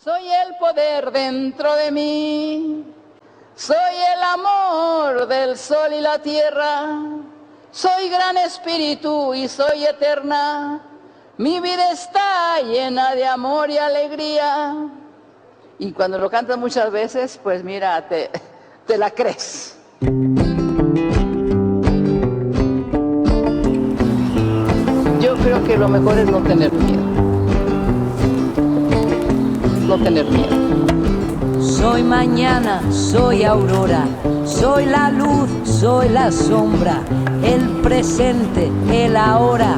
Soy el poder dentro de mí, soy el amor del sol y la tierra, soy gran espíritu y soy eterna, mi vida está llena de amor y alegría. Y cuando lo cantas muchas veces, pues mira, te la crees. Yo creo que lo mejor es no tener miedo. No tener miedo. Soy mañana, soy aurora, soy la luz, soy la sombra, el presente, el ahora,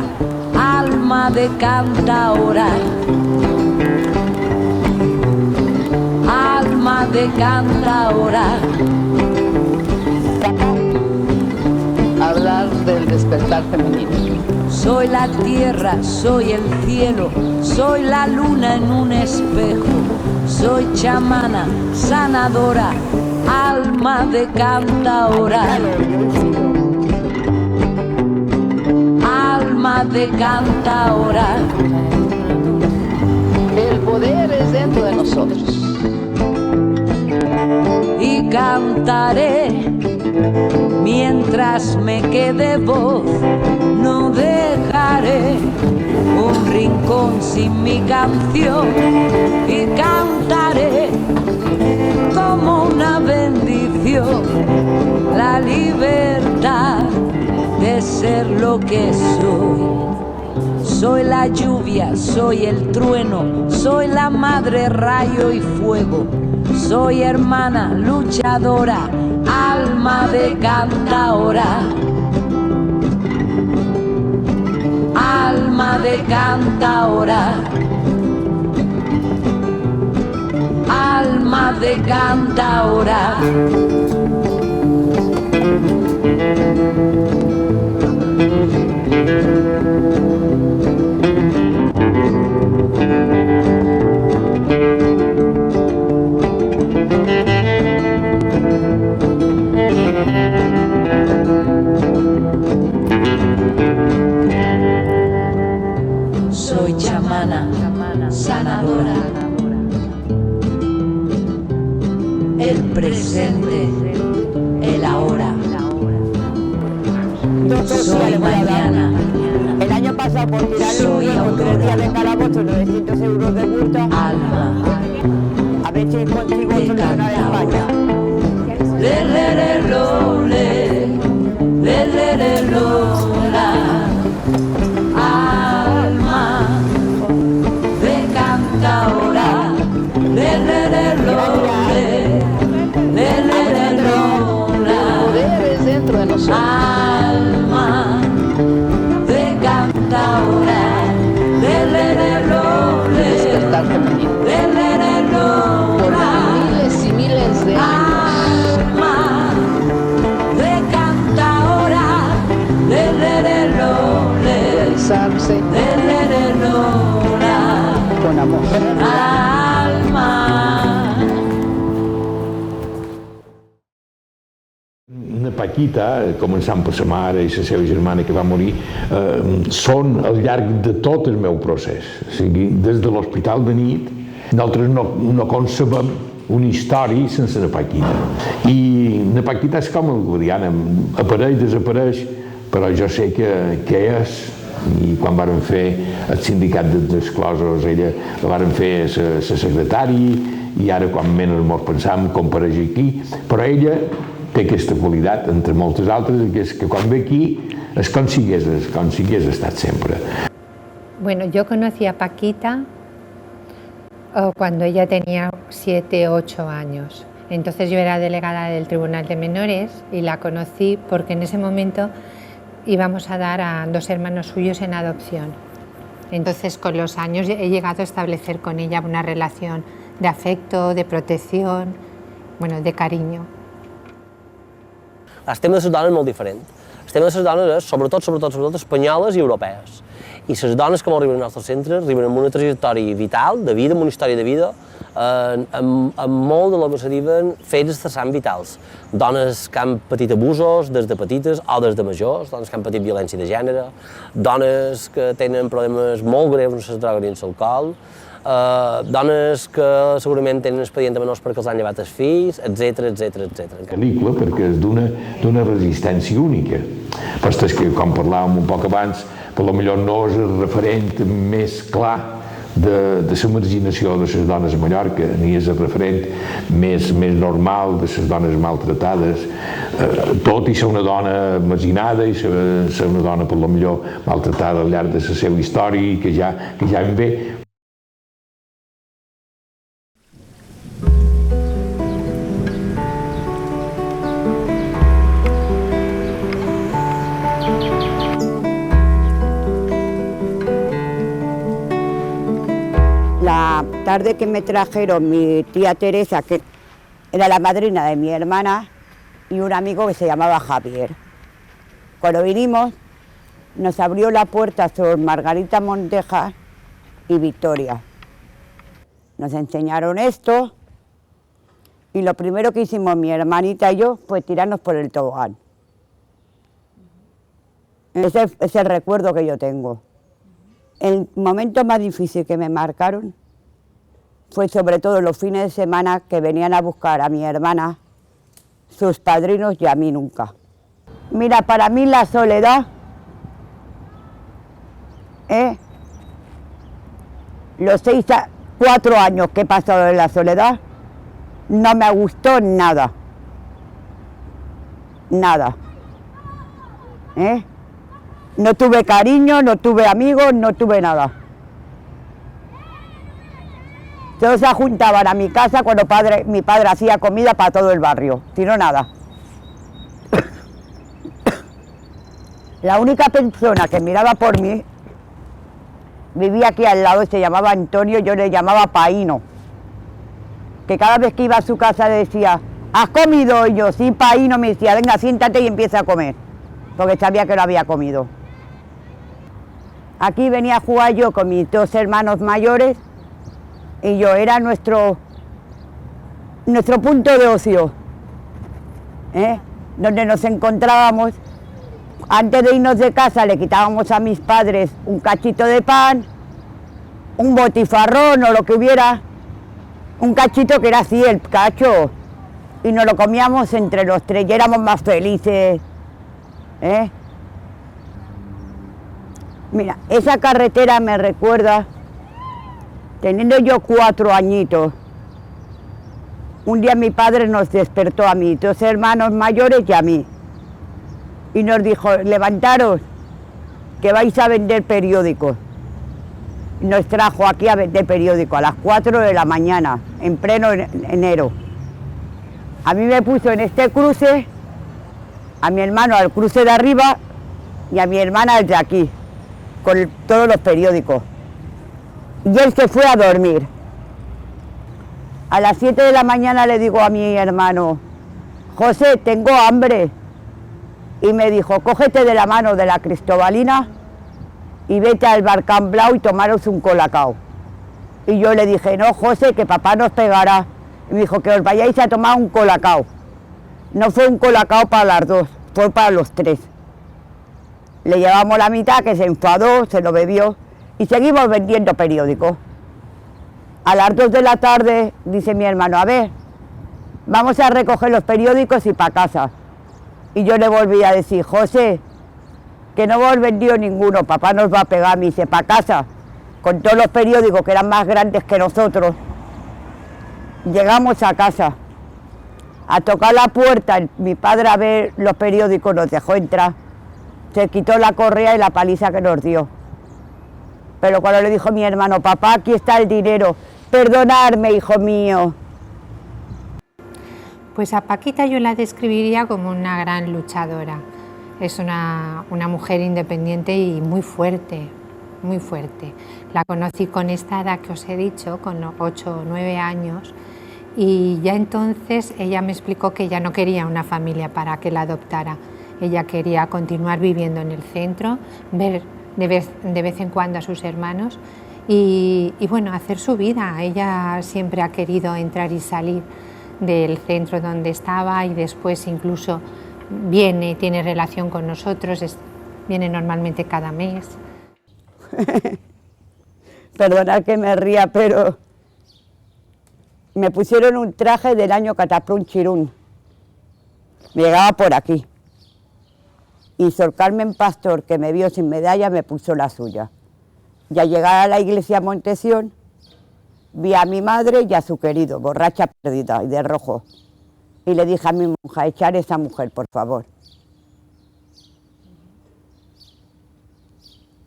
alma de cantaora. Alma de cantaora. Hablar del despertar femenino. Soy la tierra, soy el cielo, soy la luna en un espejo, soy chamana, sanadora, alma de cantaora. Alma de cantaora. El poder es dentro de nosotros. Y cantaré mientras me quede voz, no dejaré un rincón sin mi canción. Y cantaré como una bendición la libertad de ser lo que soy. Soy la lluvia, soy el trueno, soy la madre rayo y fuego, soy hermana luchadora, alma de cantaora. Alma de cantaora. Alma de cantaora. Soy chamana, sanadora. El presente, el ahora. Soy mañana. El año pasado por tirar Soy con 3 días de calabozo, 900 euros de multa. Alma A ver si consigo de solucionar España. Le le le lo le, le le le lo la. Alma de cantaora, le le le lo le, le le le lo El la. poder es dentro de nosotros. Alma de cantaora, le le le lo le, Despertar femenino. le le le lo Por la. miles y miles de años. Alma de cantaora, le le le lo le, Realizarse le le le lo la. con amor. Alma. Na Paquita, començant per sa mare i la seva germana que va morir, són al llarg de tot el meu procés. O sigui, des de l'hospital de nit, nosaltres no concebem una història sense na Paquita. I na Paquita és com el Guadiana, apareix, desapareix, però jo sé que és. I quan varen fer el sindicat d'exclosos, ella la varen fer la secretària, i ara quan menys ens pensam compareix aquí, però ella té aquesta qualitat, entre moltes altres, que és que quan ve aquí és com si hagués estat sempre. Bueno, yo conocí a Paquita cuando ella tenía 7, 8 años. Entonces yo era delegada del Tribunal de Menores y la conocí porque en ese momento íbamos a dar a 2 hermanos suyos en adopción. Entonces con los años he llegado a establecer con ella una relación de afecto, de protección, bueno, de cariño. El tema de les dones és molt diferent. El tema de les dones és, sobretot, espanyoles i europees. I les dones que arriben al nostre centre arriben amb una trajectòria vital, de vida, amb una història de vida, amb molt de lo que se diuen fets cessants vitals. Dones que han patit abusos des de petites o des de majors, dones que han patit violència de gènere, dones que tenen problemes molt greus en les drogues i en l'alcohol, dones que segurament tenen expedient de menors perquè els han llevat els fills, etc. Pel·lícula perquè és d'una resistència única. Però és que, com parlàvem un poc abans, potser no és el referent més clar de la marginació de les dones a Mallorca, ni és el referent més normal de les dones maltratades, tot i ser una dona marginada i ser una dona potser maltratada al llarg de la seva història i que ja en ve. La tarde que me trajeron mi tía Teresa, que era la madrina de mi hermana, y un amigo que se llamaba Javier. Cuando vinimos, nos abrió la puerta Sor Margarita Monteja y Victoria. Nos enseñaron esto y lo primero que hicimos mi hermanita y yo fue tirarnos por el tobogán. Ese es el recuerdo que yo tengo. El momento más difícil que me marcaron fue sobre todo los fines de semana que venían a buscar a mi hermana, sus padrinos y a mí nunca. Mira, para mí la soledad, los 4 años que he pasado en la soledad, no me gustó nada. Nada. No tuve cariño, no tuve amigos, no tuve nada. Todos se juntaban a mi casa cuando mi padre hacía comida para todo el barrio, si no nada. La única persona que miraba por mí vivía aquí al lado, se llamaba Antonio, yo le llamaba Paíno. Que cada vez que iba a su casa decía, ¿has comido? Y yo, sí, Paíno, me decía, venga, siéntate y empieza a comer, porque sabía que lo había comido. Aquí venía a jugar yo con mis 2 hermanos mayores y yo era nuestro punto de ocio, donde nos encontrábamos. Antes de irnos de casa le quitábamos a mis padres un cachito de pan, un botifarrón o lo que hubiera, un cachito que era así, el cacho, y nos lo comíamos entre los 3 y éramos más felices. Mira, esa carretera me recuerda, teniendo yo 4 añitos, un día mi padre nos despertó a mis 2 hermanos mayores y a mí, y nos dijo, levantaros, que vais a vender periódicos. Y nos trajo aquí a vender periódicos a las 4 de la mañana, en pleno enero. A mí me puso en este cruce, a mi hermano al cruce de arriba y a mi hermana al de aquí, con todos los periódicos. Y él se fue a dormir. A las 7 de la mañana le digo a mi hermano, José, tengo hambre. Y me dijo, cógete de la mano de la Cristobalina y vete al Barcán Blau y tomaros un colacao. Y yo le dije, no, José, que papá nos pegará. Y me dijo, que os vayáis a tomar un colacao. No fue un colacao para las 2, fue para los 3. Le llevamos la mitad, que se enfadó, se lo bebió, y seguimos vendiendo periódicos. A las 2 de la tarde, dice mi hermano, a ver, vamos a recoger los periódicos y para casa. Y yo le volví a decir, José, que no hemos vendido ninguno, papá nos va a pegar. Me dice, para casa, con todos los periódicos que eran más grandes que nosotros. Llegamos a casa, a tocar la puerta, mi padre a ver los periódicos nos dejó entrar. Se quitó la correa y la paliza que nos dio. Pero cuando le dijo mi hermano, papá, aquí está el dinero, perdonadme, hijo mío. Pues a Paquita yo la describiría como una gran luchadora. Es una mujer independiente y muy fuerte, muy fuerte. La conocí con esta edad que os he dicho, con 8 o 9 años, y ya entonces ella me explicó que ella no quería una familia para que la adoptara. Ella quería continuar viviendo en el centro, ver de vez en cuando a sus hermanos y bueno, hacer su vida. Ella siempre ha querido entrar y salir del centro donde estaba y después incluso tiene relación con nosotros, viene normalmente cada mes. Perdonad que me ría, pero me pusieron un traje del año Cataprún Chirún. Me llegaba por aquí. Y Sor Carmen Pastor, que me vio sin medalla, me puso la suya. Y al llegar a la iglesia Montesión, vi a mi madre y a su querido, borracha perdida y de rojo. Y le dije a mi monja, echar a esa mujer, por favor.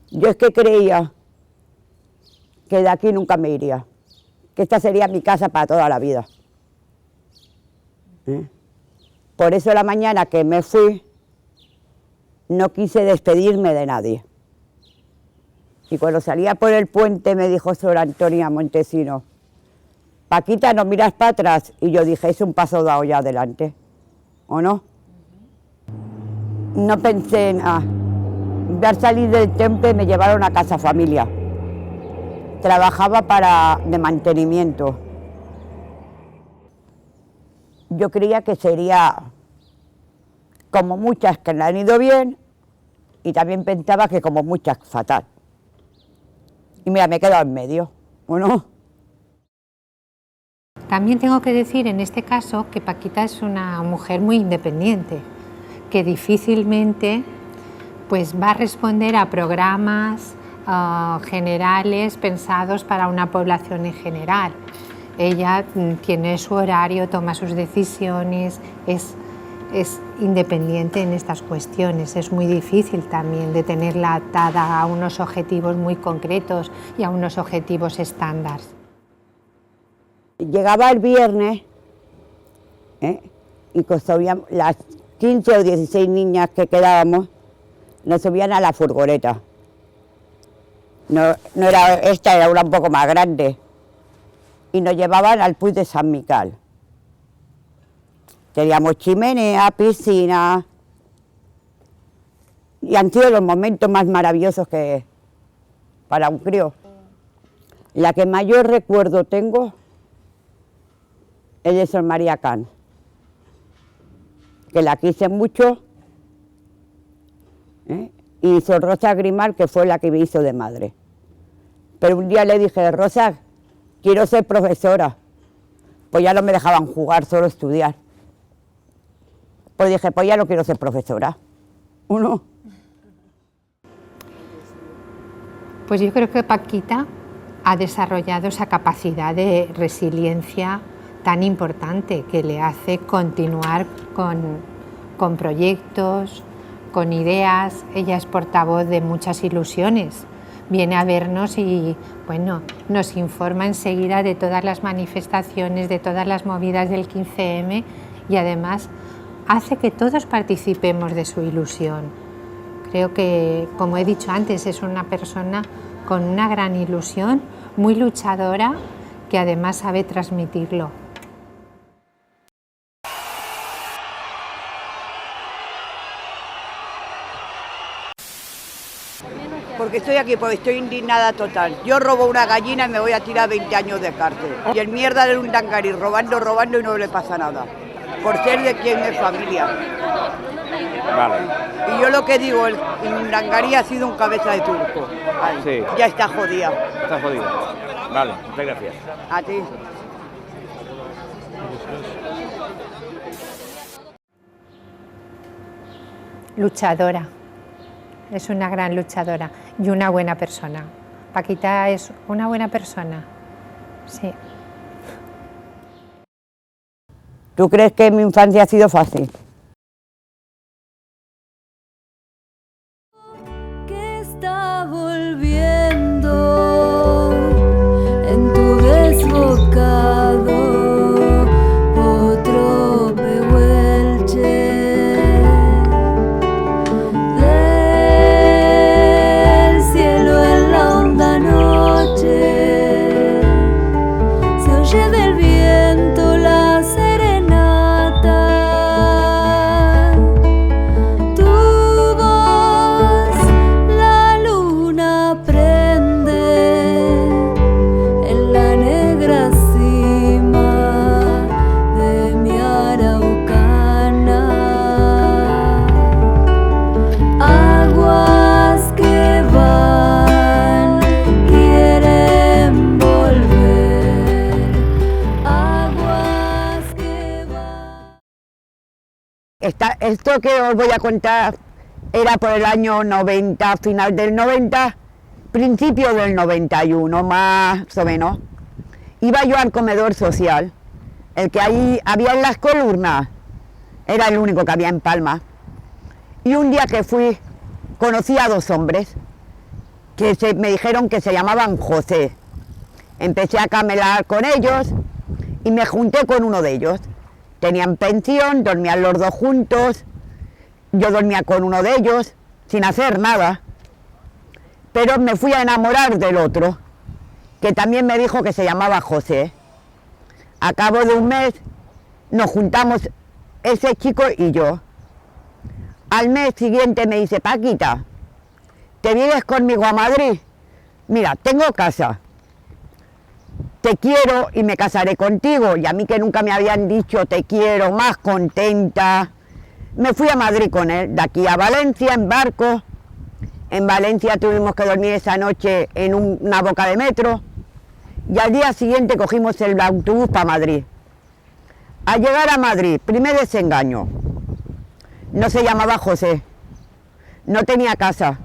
Yo es que creía que de aquí nunca me iría, que esta sería mi casa para toda la vida. Por eso la mañana que me fui, no quise despedirme de nadie. Y cuando salía por el puente me dijo Sor Antonia Montesino, Paquita, no miras para atrás. Y yo dije, es un paso dado ya adelante, ¿o no? No pensé en nada. Al salir del temple me llevaron a Casa Familia. Trabajaba de mantenimiento. Yo creía que sería como muchas que le han ido bien y también pensaba que como muchas fatal. Y mira, me he quedado en medio, ¿o no? También tengo que decir en este caso que Paquita es una mujer muy independiente, que difícilmente pues, va a responder a programas generales pensados para una población en general. Ella tiene su horario, toma sus decisiones, es independiente en estas cuestiones. Es muy difícil también de tenerla atada a unos objetivos muy concretos y a unos objetivos estándar. Llegaba el viernes y las 15 o 16 niñas que quedábamos nos subían a la furgoneta. No era esta, era una un poco más grande. Y nos llevaban al Puig de San Miquel. Teníamos chimenea, piscina. Y han sido los momentos más maravillosos que para un crío. La que mayor recuerdo tengo es de Sor María Can, que la quise mucho, y Sor Rosa Grimar, que fue la que me hizo de madre. Pero un día le dije, Rosa, quiero ser profesora. Pues ya no me dejaban jugar, solo estudiar. Pues dije, pues ya no quiero ser profesora. Uno. Pues yo creo que Paquita ha desarrollado esa capacidad de resiliencia tan importante que le hace continuar con proyectos, con ideas. Ella es portavoz de muchas ilusiones. Viene a vernos y, bueno, nos informa enseguida de todas las manifestaciones, de todas las movidas del 15M y además hace que todos participemos de su ilusión. Creo que, como he dicho antes, es una persona con una gran ilusión, muy luchadora, que además sabe transmitirlo. Porque estoy aquí, porque estoy indignada total. Yo robo una gallina y me voy a tirar 20 años de cárcel. Y el mierda de un dangari robando y no le pasa nada. Por ser de quien es familia. Vale. Y yo lo que digo, el dangari ha sido un cabeza de turco. Ay, sí. Ya está jodida. Está jodido. Vale, muchas gracias. A ti. Luchadora. Es una gran luchadora y una buena persona. Paquita es una buena persona, sí. ¿Tú crees que mi infancia ha sido fácil? Que está volviendo en tu desbocado otro pehuelche. Se oye del viento la serenata. esto que os voy a contar era por el año 90, final del 90, principio del 91, más o menos. Iba yo al comedor social, el que ahí había en las columnas, era el único que había en Palma. Y un día que fui, conocí a dos hombres que me dijeron que se llamaban José. Empecé a camelar con ellos y me junté con uno de ellos. Tenían pensión, dormían los dos juntos, yo dormía con uno de ellos, sin hacer nada. Pero me fui a enamorar del otro, que también me dijo que se llamaba José. A cabo de un mes nos juntamos ese chico y yo. Al mes siguiente me dice, Paquita, ¿te vienes conmigo a Madrid? Mira, tengo casa, te quiero y me casaré contigo. Y a mí que nunca me habían dicho te quiero, más contenta. Me fui a Madrid con él, de aquí a Valencia en barco. En Valencia tuvimos que dormir esa noche en una boca de metro. Y al día siguiente cogimos el autobús para Madrid. Al llegar a Madrid, primer desengaño. No se llamaba José, no tenía casa,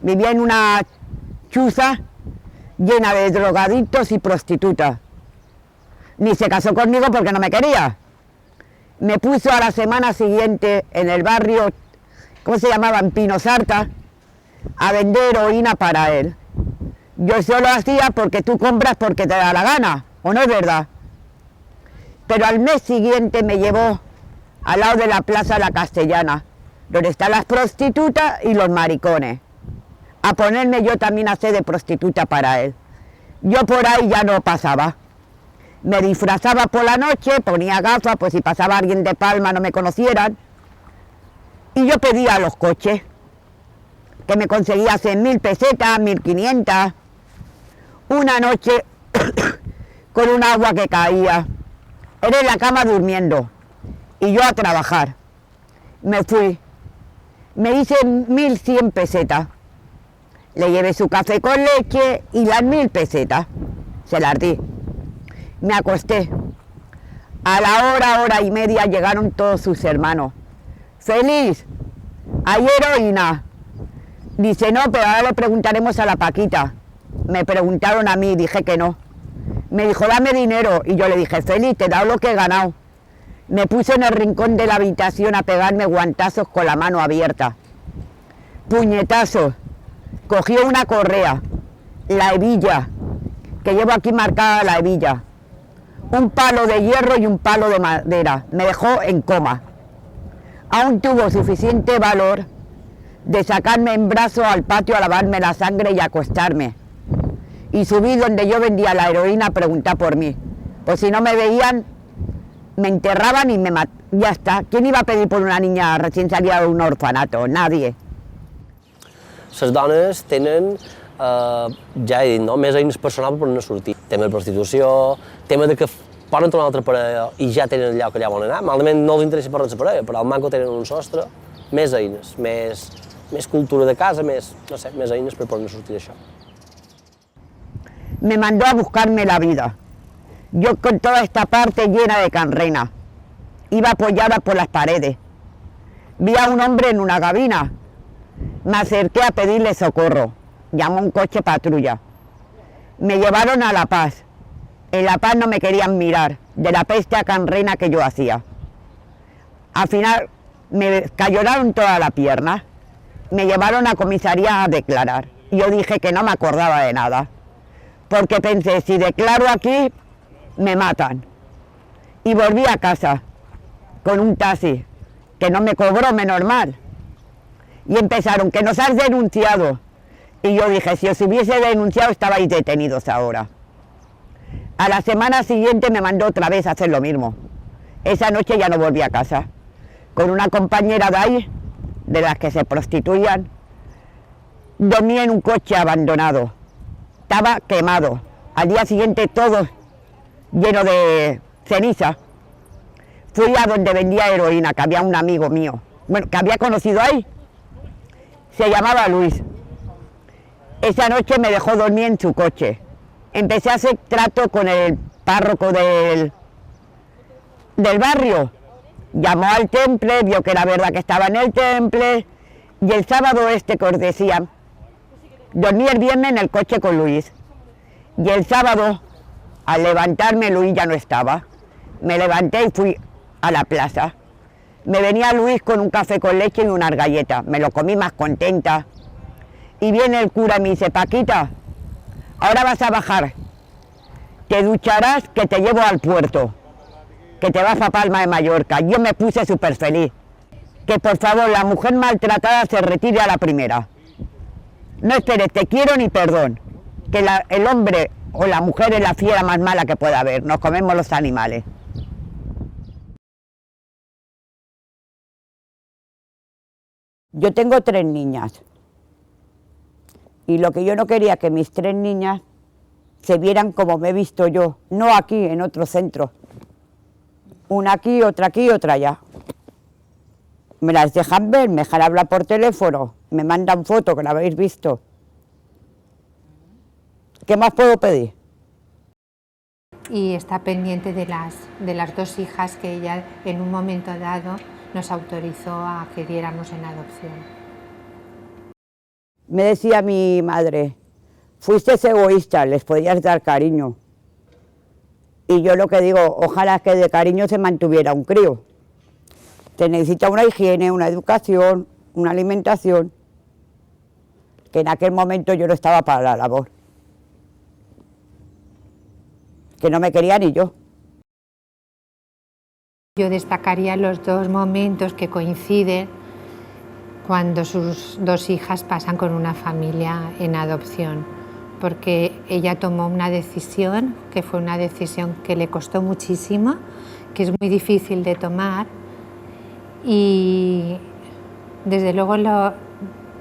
vivía en una chuza llena de drogadictos y prostitutas. Ni se casó conmigo porque no me quería. Me puso a la semana siguiente en el barrio, ¿cómo se llamaba? En Pino Sarta, a vender heroína para él. Yo solo hacía porque tú compras porque te da la gana, ¿o no es verdad? Pero al mes siguiente me llevó al lado de la Plaza La Castellana, donde están las prostitutas y los maricones, a ponerme yo también a hacer de prostituta para él. Yo por ahí ya no pasaba. Me disfrazaba por la noche, ponía gafas, pues si pasaba alguien de Palma no me conocieran. Y yo pedía a los coches, que me conseguía 100.000 pesetas, 1.500. Una noche, con un agua que caía, era en la cama durmiendo. Y yo a trabajar. Me fui. Me hice 1.100 pesetas. Le llevé su café con leche y las 1.000 pesetas. Se las di. Me acosté. A la hora y media llegaron todos sus hermanos. Feliz, hay heroína. Dice, no, pero ahora le preguntaremos a la Paquita. Me preguntaron a mí, dije que no. Me dijo, dame dinero. Y yo le dije, Feliz, te he dado lo que he ganado. Me puse en el rincón de la habitación a pegarme guantazos con la mano abierta. Puñetazos. Cogió una correa, la hebilla, que llevo aquí marcada la hebilla. Un palo de hierro y un palo de madera. Me dejó en coma. Aún tuvo suficiente valor de sacarme en brazos al patio a lavarme la sangre y acostarme. Y subí donde yo vendía la heroína a preguntar por mí. Pues si no me veían, me enterraban y me mataban. Ya está. ¿Quién iba a pedir por una niña recién salida de un orfanato? Nadie. Les dones tenen, ja he dit, no? Més eines personals per no sortir. Tema de prostitució, tema de que poden trobar una altra parella i ja tenen el lloc allà on anar. Malament no els interessa per la parella, però al manco tenen un sostre. Més eines, més cultura de casa, més eines per poder sortir d'això. Me mandó a buscarme la vida. Yo con toda esta parte llena de canrena, iba apoyada por las paredes. Vi a un hombre en una cabina. Me acerqué a pedirle socorro. Llamó un coche patrulla. Me llevaron a La Paz. En La Paz no me querían mirar, de la peste a canrena que yo hacía. Al final me cayoraron toda la pierna. Me llevaron a comisaría a declarar. Yo dije que no me acordaba de nada. Porque pensé, si declaro aquí, me matan. Y volví a casa con un taxi, que no me cobró, menos mal. Y empezaron, que nos has denunciado. Y yo dije, si os hubiese denunciado, estabais detenidos ahora. A la semana siguiente me mandó otra vez a hacer lo mismo. Esa noche ya no volví a casa. Con una compañera de ahí, de las que se prostituían, dormí en un coche abandonado. Estaba quemado. Al día siguiente todo lleno de ceniza. Fui a donde vendía heroína, que había un amigo mío, bueno, que había conocido ahí. Se llamaba Luis. Esa noche me dejó dormir en su coche. Empecé a hacer trato con el párroco del barrio. Llamó al temple, vio que era verdad que estaba en el temple, y el sábado que os decía, dormí el viernes en el coche con Luis, y el sábado, al levantarme, Luis ya no estaba. Me levanté y fui a la plaza. Me venía Luis con un café con leche y unas galletas, me lo comí más contenta. Y viene el cura y me dice, Paquita, ahora vas a bajar, te ducharás que te llevo al puerto, que te vas a Palma de Mallorca. Yo me puse súper feliz. Que por favor la mujer maltratada se retire a la primera. No esperes, te quiero ni perdón. Que el hombre o la mujer es la fiera más mala que pueda haber, nos comemos los animales. Yo tengo 3 niñas. Y lo que yo no quería que mis 3 niñas se vieran como me he visto yo, no aquí, en otro centro. Una aquí, otra allá. Me las dejan ver, me dejan hablar por teléfono, me mandan fotos que la habéis visto. ¿Qué más puedo pedir? Y está pendiente de las 2 hijas que ella en un momento dado nos autorizó a que diéramos en adopción. Me decía mi madre, fuiste egoísta, les podías dar cariño. Y yo lo que digo, ojalá que de cariño se mantuviera un crío. Se necesita una higiene, una educación, una alimentación, que en aquel momento yo no estaba para la labor. Que no me quería ni yo. Yo destacaría los 2 momentos que coinciden cuando sus 2 hijas pasan con una familia en adopción, porque ella tomó una decisión, que fue una decisión que le costó muchísimo, que es muy difícil de tomar, y desde luego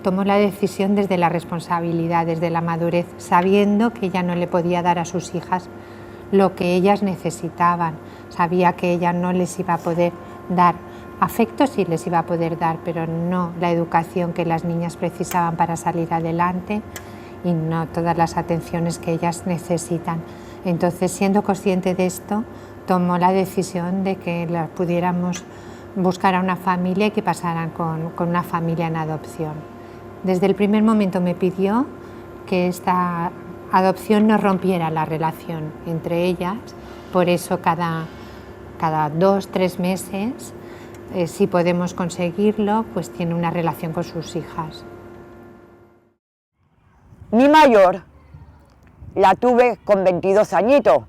tomó la decisión desde la responsabilidad, desde la madurez, sabiendo que ella no le podía dar a sus hijas lo que ellas necesitaban. Sabía que ella no les iba a poder dar afecto, sí les iba a poder dar, pero no la educación que las niñas precisaban para salir adelante y no todas las atenciones que ellas necesitan. Entonces, siendo consciente de esto, tomó la decisión de que las pudiéramos buscar a una familia y que pasaran con una familia en adopción. Desde el primer momento me pidió que esta adopción no rompiera la relación entre ellas, por eso cada 2-3 meses, si podemos conseguirlo, pues tiene una relación con sus hijas. Mi mayor la tuve con 22 añitos,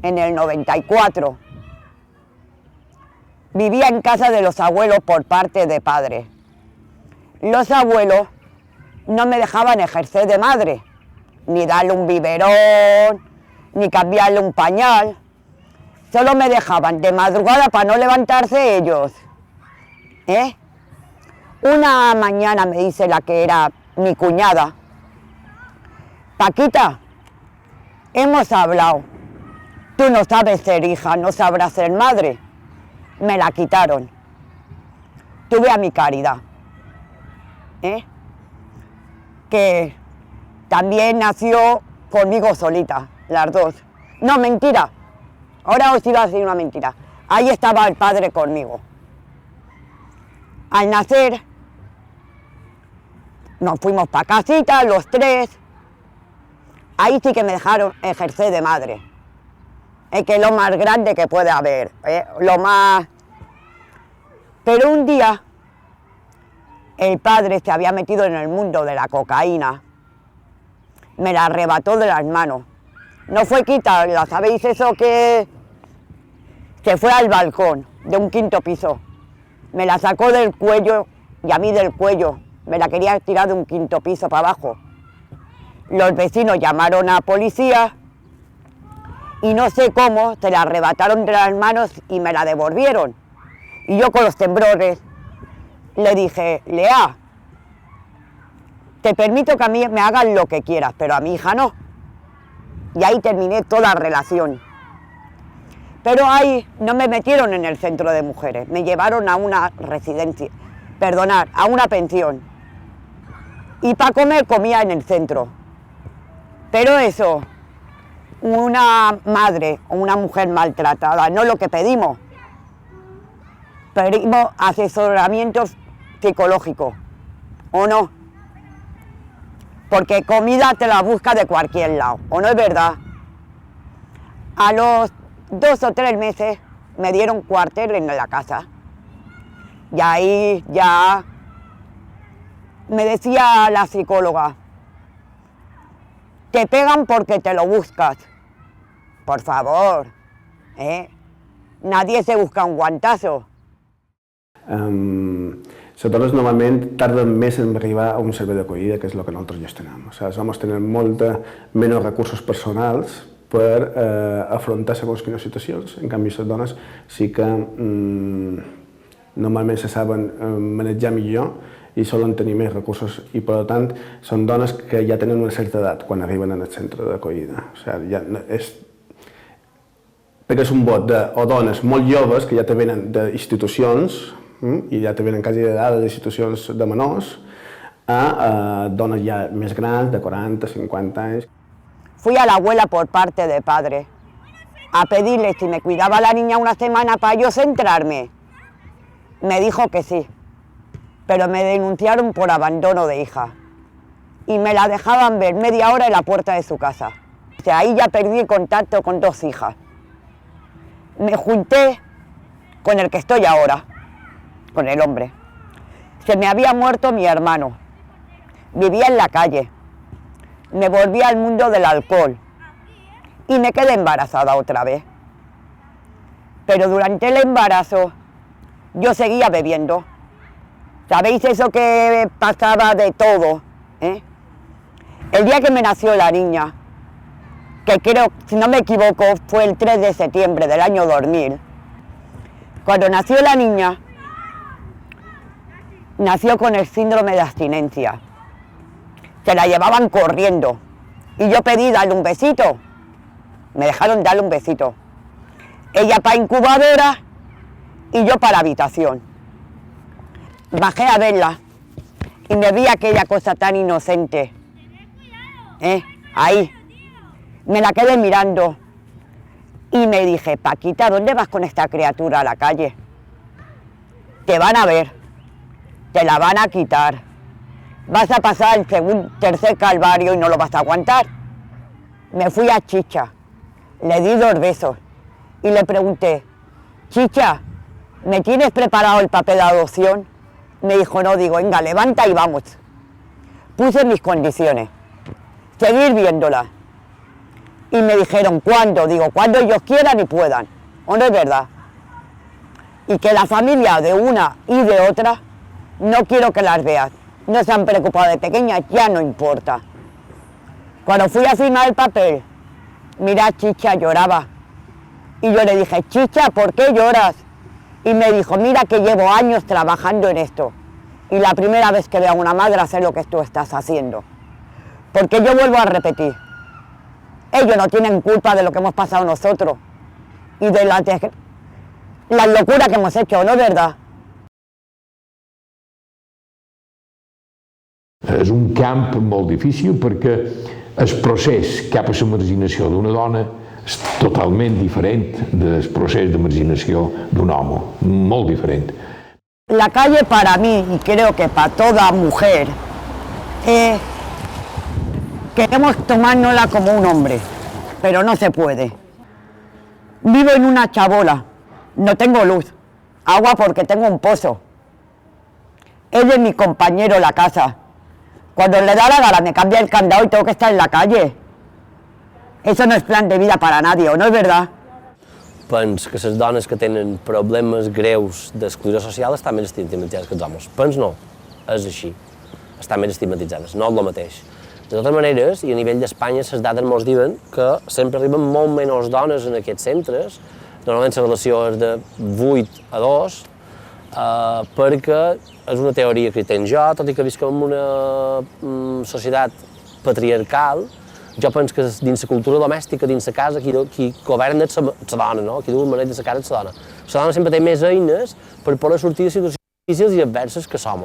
en el 94. Vivía en casa de los abuelos por parte de padre. Los abuelos no me dejaban ejercer de madre, ni darle un biberón, ni cambiarle un pañal. Solo me dejaban de madrugada para no levantarse ellos. Una mañana me dice la que era mi cuñada, Paquita, hemos hablado, tú no sabes ser hija, no sabrás ser madre. Me la quitaron. Tuve a mi Caridad, que también nació conmigo solita, las 2. No, mentira. Ahora os iba a decir una mentira. Ahí estaba el padre conmigo. Al nacer, nos fuimos para casita, los 3. Ahí sí que me dejaron ejercer de madre. Es que es lo más grande que puede haber, lo más... Pero un día, el padre se había metido en el mundo de la cocaína. Me la arrebató de las manos. No fue quitarla, ¿sabéis eso que...? Se fue al balcón de un 5.º piso. Me la sacó del cuello y a mí del cuello. Me la quería tirar de un 5.º piso para abajo. Los vecinos llamaron a policía y no sé cómo se la arrebataron de las manos y me la devolvieron. Y yo con los temblores le dije, Lea, te permito que a mí me hagan lo que quieras, pero a mi hija no. Y ahí terminé toda la relación. Pero ahí no me metieron en el centro de mujeres, me llevaron a una residencia, a una pensión. Y para comer comía en el centro. Pero eso, una madre o una mujer maltratada, no es lo que pedimos. pedimos asesoramiento psicológico, ¿o no? Porque comida te la busca de cualquier lado, ¿o no es verdad? A los 2 o 3 meses me dieron cuartel en la casa. Y ahí ya me decía la psicóloga, te pegan porque te lo buscas. Por favor, ¿eh? Nadie se busca un guantazo. Les dones normalment tarden més en arribar a un servei d'acollida, que és el que nosaltres gestionem. O sigui, els homes tenen molta menys recursos personals per afrontar segons quines situacions. En canvi, les dones sí que normalment se saben manejar millor i solen tenir més recursos i, per tant, són dones que ja tenen una certa edat quan arriben al centre d'acollida. O sigui, ja perquè és un vot de dones molt joves que ja te venen d'institucions i ja te venen quasi d'edat d'institucions de menors a dones ja més grans, de 40, 50 anys. Fui a la abuela por parte de padre a pedirle si me cuidaba a la niña una semana para yo centrarme. Me dijo que sí, pero me denunciaron por abandono de hija y me la dejaban ver media hora en la puerta de su casa. O sea, ahí ya perdí el contacto con 2 hijas. Me junté con el que estoy ahora, con el hombre. Se me había muerto mi hermano, vivía en la calle, me volví al mundo del alcohol y me quedé embarazada otra vez. Pero durante el embarazo yo seguía bebiendo. ¿Sabéis eso que pasaba de todo? El día que me nació la niña, que creo, si no me equivoco, fue el 3 de septiembre del año 2000, cuando nació la niña, nació con el síndrome de abstinencia. Se la llevaban corriendo y yo pedí darle un besito. Me dejaron darle un besito. Ella para incubadora y yo para habitación. Bajé a verla y me vi aquella cosa tan inocente. Ahí. Me la quedé mirando y me dije, Paquita, ¿dónde vas con esta criatura a la calle? Te van a ver, te la van a quitar. Vas a pasar el tercer calvario y no lo vas a aguantar. Me fui a Chicha, le di 2 besos y le pregunté, Chicha, ¿me tienes preparado el papel de adopción? Me dijo, no, digo, venga, levanta y vamos. Puse mis condiciones, seguir viéndola. Y me dijeron, ¿cuándo? Digo, cuando ellos quieran y puedan. ¿O no es verdad? Y que la familia de una y de otra, no quiero que las veas. No se han preocupado de pequeñas, ya no importa. Cuando fui a firmar el papel, mira, Chicha lloraba. Y yo le dije, Chicha, ¿por qué lloras? Y me dijo, mira que llevo años trabajando en esto. Y la primera vez que veo a una madre hacer lo que tú estás haciendo. Porque yo vuelvo a repetir, ellos no tienen culpa de lo que hemos pasado nosotros y de la locura que hemos hecho, ¿no es verdad? És un camp molt difícil perquè el procés cap a la marginació d'una dona és totalment diferent del procés de marginació d'un home, molt diferent. La calle para mí, y creo que para toda mujer, queremos tomárnosla como un hombre, pero no se puede. Vivo en una chabola, no tengo luz, agua porque tengo un pozo. Él es mi compañero en la casa. Cuando le da la gana me cambia el candado y tengo que estar en la calle. Eso no es plan de vida para nadie, ¿o no es verdad? Pens que les dones que tenen problemes greus d'exclusió social estan més estigmatitzades que els homes. Pens no, és així. Estan més estigmatitzades, no és el mateix. De totes maneres, i a nivell d'Espanya, les dades ens diuen que sempre arriben molt menys dones en aquests centres, normalment la relació és de 8 a 2, perquè és una teoria que tenc jo, tot i que visquem en una societat patriarcal. Jo penso que dins la cultura domèstica, dins la casa, qui governa és la dona, no? Qui du el manell de la casa és la dona. La dona sempre té més eines per poder sortir de situacions difícils i adverses que som.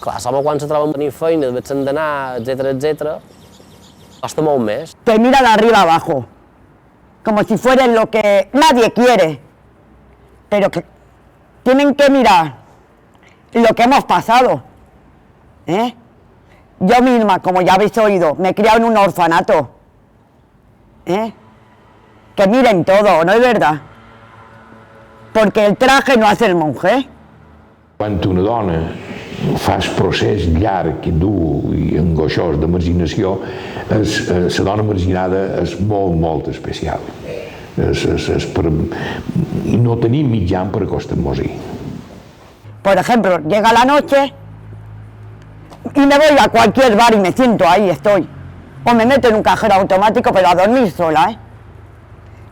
Clar, l'home quan se troba a tenir feina, se'n d'anar, etc., costa molt més. Te mira de arriba abajo, como si fueras lo que nadie quiere, pero que tienen que mirar lo que hemos pasado. Yo misma, como ya habéis oído, me he criado en un orfanato. Que miren todo, ¿no es verdad? Porque el traje no hace el monje. Quan una dona fa el procés llarg i dur i angoixós de marginació, la dona marginada és molt especial. I no tenim mitjan per acostar-nos-hi. Por ejemplo, llega la noche y me voy a cualquier bar y me siento ahí, estoy. O me meto en un cajero automático, pero a dormir sola,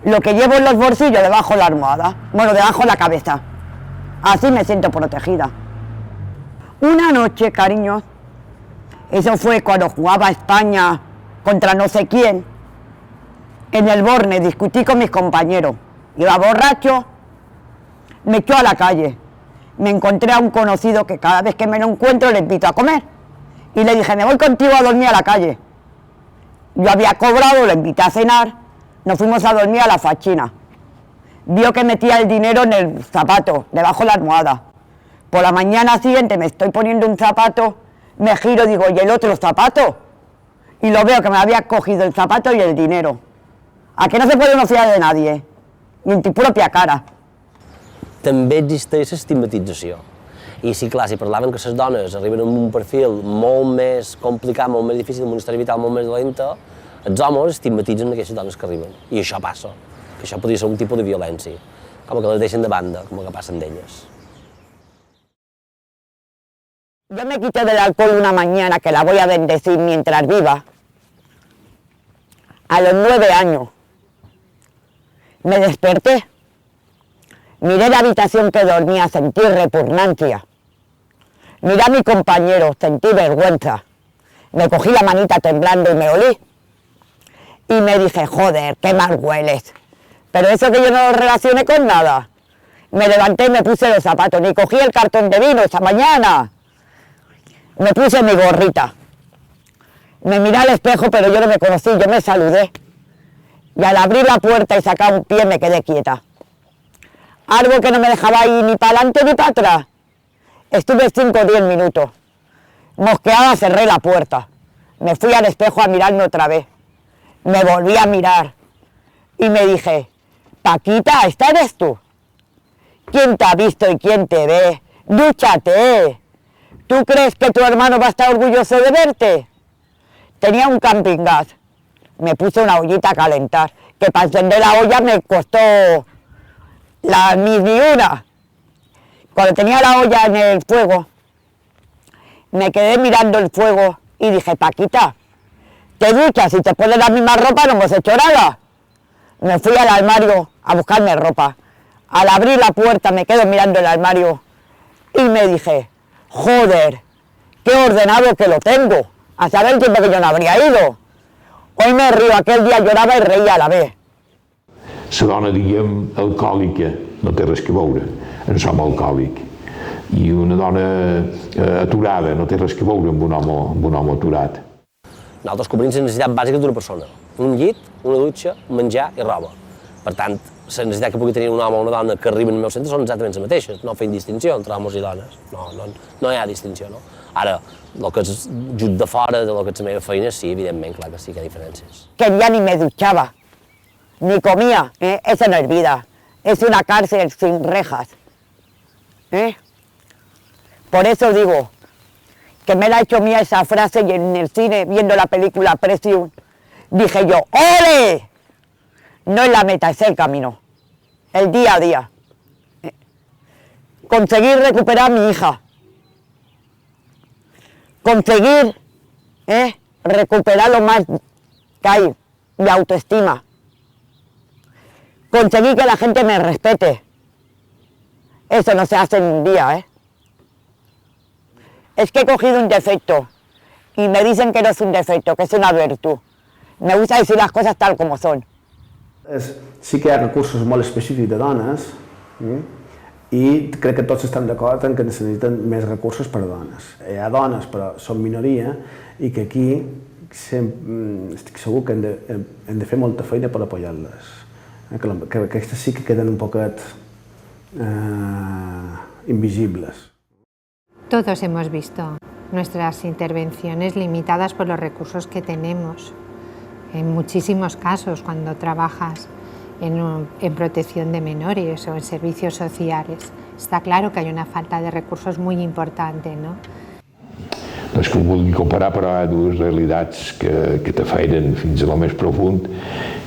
Lo que llevo en los bolsillos debajo de la almohada, bueno, debajo de la cabeza. Así me siento protegida. Una noche, cariño, eso fue cuando jugaba España contra no sé quién, en el Borne discutí con mis compañeros. Iba borracho, me echó a la calle. Me encontré a un conocido que cada vez que me lo encuentro le invito a comer. Y le dije, me voy contigo a dormir a la calle. Yo había cobrado, le invité a cenar, nos fuimos a dormir a la Fachina. Vio que metía el dinero en el zapato, debajo de la almohada. Por la mañana siguiente me estoy poniendo un zapato, me giro y digo, ¿y el otro zapato? Y lo veo que me había cogido el zapato y el dinero. ¿A qué no se puede uno fiar de nadie? Ni en tu propia cara. També existeix l'estigmatització. I sí, clar, si parlaven que les dones arriben amb un perfil molt més complicat, molt més difícil, amb una història vital molt més dolenta, els homes estigmatitzen aquelles dones que arriben. I això passa, que això podria ser un tipus de violència, com que les deixen de banda, com que passen d'elles. Yo me quité del alcohol una mañana, que la voy a bendecir mientras viva, a los 9 años. Me desperté, miré la habitación que dormía, sentí repugnancia. Miré a mi compañero, sentí vergüenza. Me cogí la manita temblando y me olí. Y me dije, joder, qué mal hueles. Pero eso que yo no lo relacioné con nada. Me levanté y me puse los zapatos, ni cogí el cartón de vino esa mañana. Me puse mi gorrita. Me miré al espejo, pero yo no me conocí, yo me saludé. Y al abrir la puerta y sacar un pie me quedé quieta. Algo que no me dejaba ir ni para adelante ni para atrás. Estuve 5 o 10 minutos. Mosqueada cerré la puerta. Me fui al espejo a mirarme otra vez. Me volví a mirar. Y me dije, Paquita, ¿esta eres tú? ¿Quién te ha visto y quién te ve? ¡Dúchate! ¿Tú crees que tu hermano va a estar orgulloso de verte? Tenía un camping gas. Me puse una ollita a calentar, que para encender la olla me costó ni una. Cuando tenía la olla en el fuego, me quedé mirando el fuego y dije, Paquita, te duchas y te pones la misma ropa, no hemos hecho nada. Me fui al armario a buscarme ropa. Al abrir la puerta me quedo mirando el armario y me dije, joder, qué ordenado que lo tengo, a saber el tiempo que yo no habría ido. Hoy me río, aquel día lloraba y reía a la vez. La dona, diguem, alcohòlica no té res que veure en l'home alcohòlic. I una dona aturada no té res que veure amb un home aturat. Nosaltres cobrim les necessitats bàsiques d'una persona. Un llit, una dutxa, menjar i roba. Per tant, la necessitat que pugui tenir un home o una dona que arriben al meu centre són exactament les mateixes. No fem distinció entre homes i dones. No hi ha distinció, no? Ara, el que és just de fora de lo que és la meva feina, sí, evidentment, clar que sí que hi ha diferències. Que ya ni me duchaba, ni comía, eso no es vida. Es una cárcel sin rejas. Por eso digo que me la ha hecho mía esa frase y en el cine, viendo la película Precium, dije yo, ¡ole! No es la meta, es el camino, el día a día. Conseguir recuperar a mi hija. Conseguir recuperar lo más que hay, mi autoestima. Conseguir que la gente me respete. Eso no se hace en un día, Es que he cogido un defecto y me dicen que no es un defecto, que es una virtud. Me gusta decir las cosas tal como son. Sí que hi ha recursos molt específics de dones i crec que tots estan d'acord en que necessiten més recursos per a dones. Hi ha dones, però són minoria, i que aquí estic segur que hem de fer molta feina per apoyar-les. Que aquestes sí que queden un poquet invisibles. Todos hemos visto nuestras intervenciones limitadas por los recursos que tenemos. En muchísimos casos, cuando trabajas en protección de menores o en servicios sociales, está claro que hay una falta de recursos muy importante, ¿no? No és que ho vulgui comparar, però hi ha dues realitats que t'afairen fins a lo més profund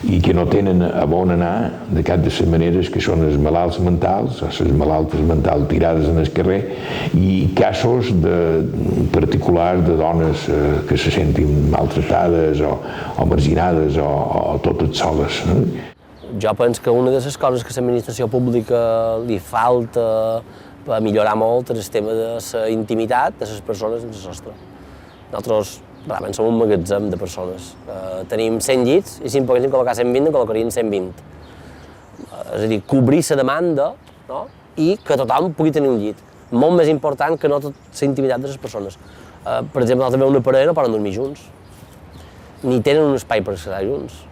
i que no tenen a on anar de cap de les maneres, que són els malalts mentals, o les malaltes mentals tirades en el carrer, i casos particulars de dones que se sentin maltratades o marginades o totes soles. Jo penso que una de les coses que l'administració pública li falta per millorar molt és el tema de la intimitat de les persones sense sostre. Nosaltres realment som un magatzem de persones. Tenim 100 llits i si en poguéssim col·locar 120, en col·locarien 120. És a dir, cobrir la demanda, no? I que tothom pugui tenir un llit. Molt més important que no la intimitat de les persones. Per exemple, nosaltres veiem una parella no poden dormir junts, ni tenen un espai per estar junts.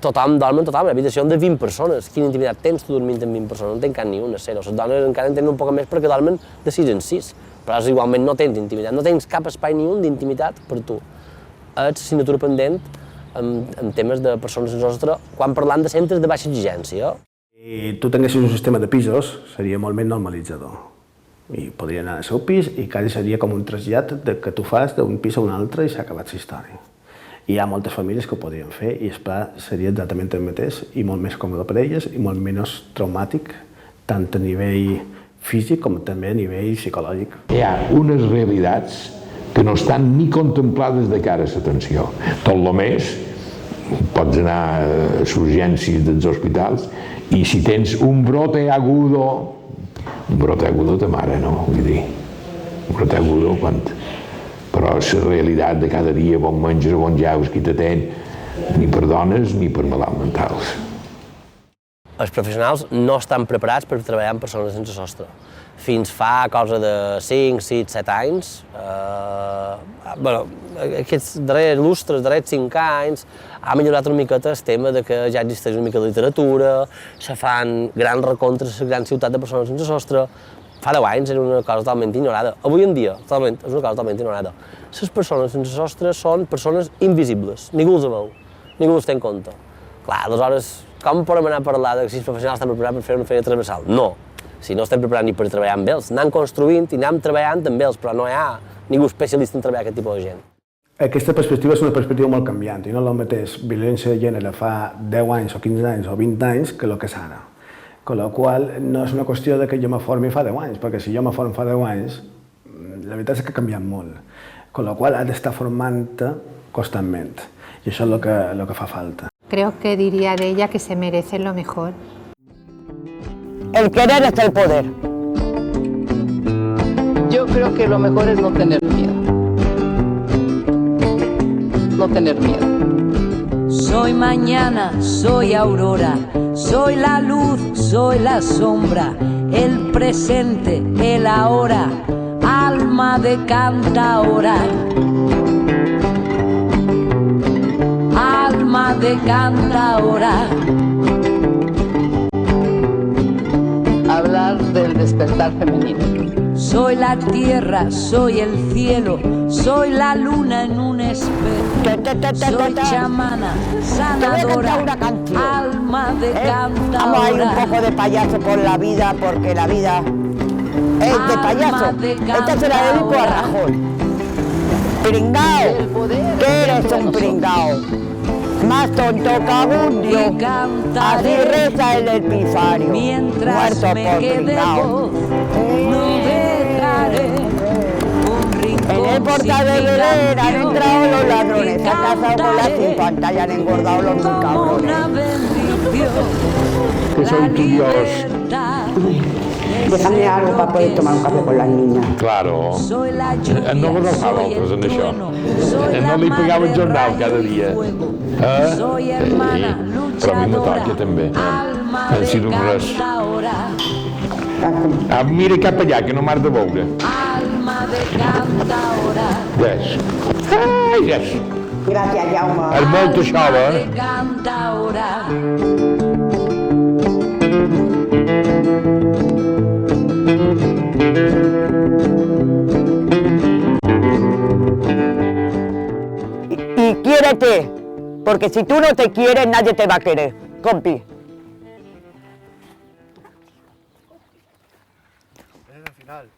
Tothom dorm amb tothom, l'habitació de 20 persones. Quina intimitat tens tu dormint amb 20 persones? No tens cap ni una, zero. Les dones encara en tenen un poc més perquè dormen de 6 en 6, però igualment no tens intimitat, no tens cap espai ni un d'intimitat per tu. Ets assignatura pendent en temes de persones sense sostre quan parlant de centres de baixa exigència. Si tu tinguessis un sistema de pisos, seria molt més normalitzador. I podria anar al seu pis i quasi seria com un trasllat que tu fas d'un pis a un altre i s'ha acabat la història. Hi ha moltes famílies que ho podrien fer i el pla seria exactament el mateix i molt més còmode per a elles i molt menys traumàtic, tant a nivell físic com també a nivell psicològic. Hi ha unes realitats que no estan ni contemplades de cara a l'atenció. Tot el més, pots anar a les urgències dels hospitals i si tens un brote agudo de mare, no? Vull dir, un brote agudo quan... Però la realitat de cada dia, bon menges o bon jaus, qui t'atén, ni per dones ni per malalts mentals. Els professionals no estan preparats per treballar amb persones sense sostre. Fins fa cosa de 5, 6, 7 anys, aquests darrers lustres, darrers 5 anys, ha millorat una miqueta el tema de que ja existeix una mica de literatura, se fan grans recomptes a la gran ciutat de persones sense sostre. Fa 10 anys era una cosa totalment ignorada. Avui en dia és una cosa totalment ignorada. Les persones sense sostre són persones invisibles. Ningú els veu, ningú els té en compte. Clar, aleshores, com podem anar a parlar de si els professionals estan preparats per fer una feina transversal? No. Si no estem preparats ni per treballar amb ells, anem construint i anem treballant amb ells, però no hi ha ningú especialista en treballar aquest tipus de gent. Aquesta perspectiva és una perspectiva molt canviant i no és el mateix violència de gènere fa 10 anys o 15 anys o 20 anys que el que és ara. Con la qual no és una qüestió de que jo me formi fa 10 anys, perquè si jo me formo fa 10 anys, la veritat és que ha canviat molt. Con la qual has d'estar formant-te constantment. I això és lo que fa falta. Creo que diría de ella que se merece lo mejor. El querer es el poder. Yo creo que lo mejor es no tener miedo. No tener miedo. Soy mañana, soy aurora, soy la luz, soy la sombra, el presente, el ahora, alma de cantaora. Alma de cantaora. Hablar del despertar femenino. Soy la tierra, soy el cielo, soy la luna en un espejo. Soy chamana, sanadora, alma de cantadora. Vamos a ir un poco de payaso por la vida, porque la vida es de payaso. Esta se la dedico a Rajoy. Pringao, ¿qué eres un pringao? Más tonto que abundio, así reza el epifario, mientras muerto me por quede pringao. voz, no dejaré un rincón. En el portal de Belén han entrado los ladrones, se han casado con las infantas y han engordado los muy cabrones. Que soy tu Dios. Déjame algo para poder tomar un café con las niñas. Claro. No agafava altres en això. No li pegava el jornal cada dia. Soy hermana, però a mi me toca també. En si no res. Mira cap allà, que no m'has de veure. Alma de cantaora. Yes. Ai, yes. Gràcies, Jaume. És molt això, De cantaora. quiérete, porque si tú no te quieres, nadie te va a querer, compi. Es el final.